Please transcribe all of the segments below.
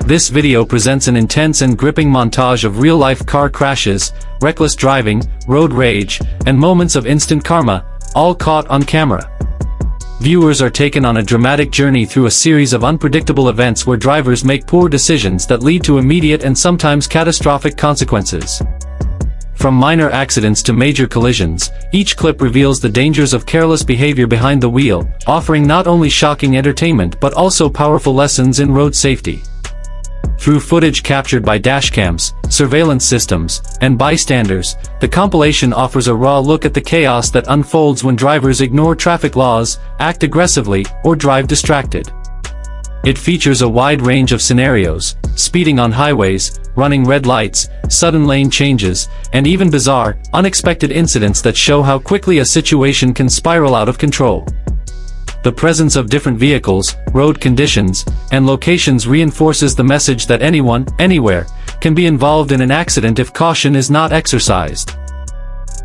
This video presents an intense and gripping montage of real-life car crashes, reckless driving, road rage, and moments of instant karma, all caught on camera. Viewers are taken on a dramatic journey through a series of unpredictable events where drivers make poor decisions that lead to immediate and sometimes catastrophic consequences. From minor accidents to major collisions, each clip reveals the dangers of careless behavior behind the wheel, offering not only shocking entertainment but also powerful lessons in road safety. Through footage captured by dashcams, surveillance systems, and bystanders, the compilation offers a raw look at the chaos that unfolds when drivers ignore traffic laws, act aggressively, or drive distracted. It features a wide range of scenarios: speeding on highways, running red lights, sudden lane changes, and even bizarre, unexpected incidents that show how quickly a situation can spiral out of control. The presence of different vehicles, road conditions, and locations reinforces the message that anyone, anywhere, can be involved in an accident if caution is not exercised.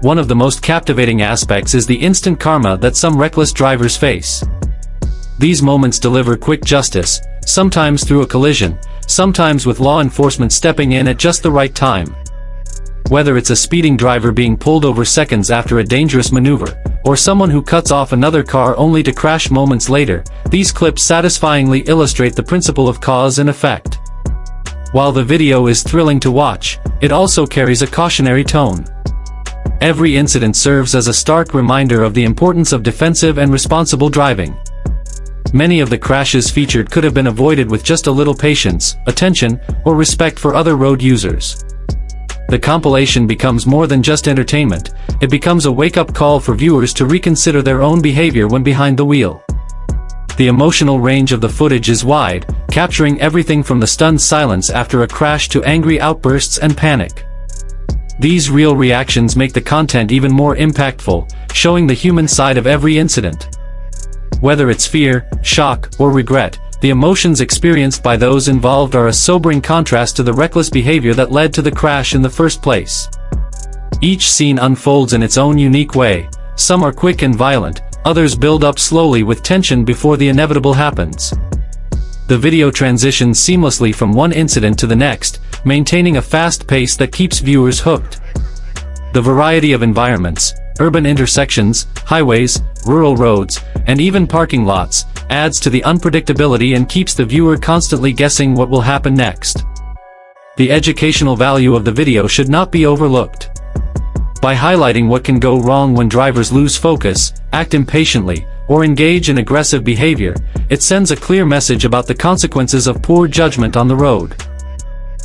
One of the most captivating aspects is the instant karma that some reckless drivers face. These moments deliver quick justice, sometimes through a collision, sometimes with law enforcement stepping in at just the right time. Whether it's a speeding driver being pulled over seconds after a dangerous maneuver, or someone who cuts off another car only to crash moments later, these clips satisfyingly illustrate the principle of cause and effect. While the video is thrilling to watch, it also carries a cautionary tone. Every incident serves as a stark reminder of the importance of defensive and responsible driving. Many of the crashes featured could have been avoided with just a little patience, attention, or respect for other road users. The compilation becomes more than just entertainment, it becomes a wake-up call for viewers to reconsider their own behavior when behind the wheel. The emotional range of the footage is wide, capturing everything from the stunned silence after a crash to angry outbursts and panic. These real reactions make the content even more impactful, showing the human side of every incident. Whether it's fear, shock, or regret, the emotions experienced by those involved are a sobering contrast to the reckless behavior that led to the crash in the first place. Each scene unfolds in its own unique way. Some are quick and violent, others build up slowly with tension before the inevitable happens. The video transitions seamlessly from one incident to the next, maintaining a fast pace that keeps viewers hooked. The variety of environments, urban intersections, highways, rural roads, and even parking lots, adds to the unpredictability and keeps the viewer constantly guessing what will happen next. The educational value of the video should not be overlooked. By highlighting what can go wrong when drivers lose focus, act impatiently, or engage in aggressive behavior, it sends a clear message about the consequences of poor judgment on the road.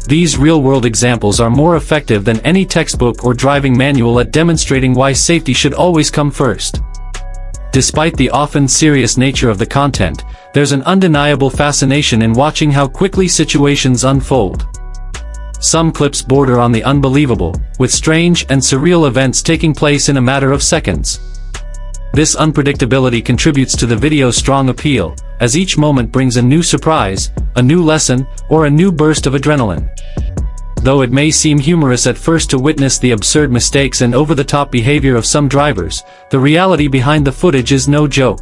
These real-world examples are more effective than any textbook or driving manual at demonstrating why safety should always come first. Despite the often serious nature of the content, there's an undeniable fascination in watching how quickly situations unfold. Some clips border on the unbelievable, with strange and surreal events taking place in a matter of seconds. This unpredictability contributes to the video's strong appeal, as each moment brings a new surprise, a new lesson, or a new burst of adrenaline. Though it may seem humorous at first to witness the absurd mistakes and over-the-top behavior of some drivers, the reality behind the footage is no joke.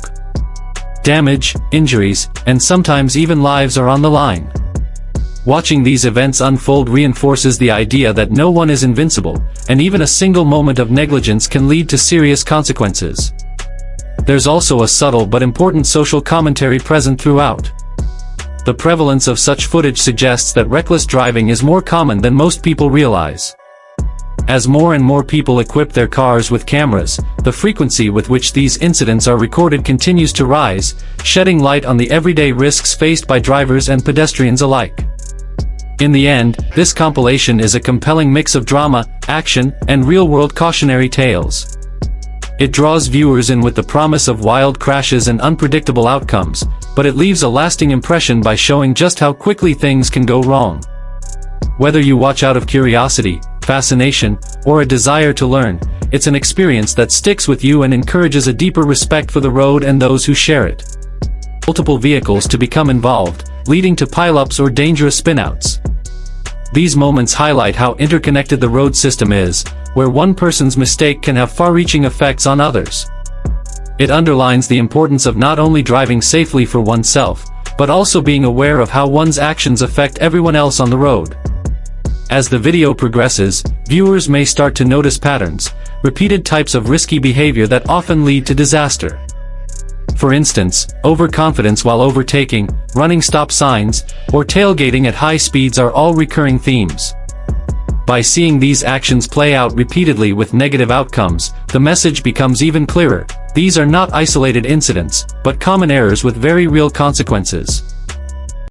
Damage, injuries, and sometimes even lives are on the line. Watching these events unfold reinforces the idea that no one is invincible, and even a single moment of negligence can lead to serious consequences. There's also a subtle but important social commentary present throughout. The prevalence of such footage suggests that reckless driving is more common than most people realize. As more and more people equip their cars with cameras, the frequency with which these incidents are recorded continues to rise, shedding light on the everyday risks faced by drivers and pedestrians alike. In the end, this compilation is a compelling mix of drama, action, and real-world cautionary tales. It draws viewers in with the promise of wild crashes and unpredictable outcomes, but it leaves a lasting impression by showing just how quickly things can go wrong. Whether you watch out of curiosity, fascination, or a desire to learn, it's an experience that sticks with you and encourages a deeper respect for the road and those who share it. Multiple vehicles to become involved, leading to pileups or dangerous spinouts. These moments highlight how interconnected the road system is, where one person's mistake can have far-reaching effects on others. It underlines the importance of not only driving safely for oneself, but also being aware of how one's actions affect everyone else on the road. As the video progresses, viewers may start to notice patterns, repeated types of risky behavior that often lead to disaster. For instance, overconfidence while overtaking, running stop signs, or tailgating at high speeds are all recurring themes. By seeing these actions play out repeatedly with negative outcomes, the message becomes even clearer: these are not isolated incidents, but common errors with very real consequences.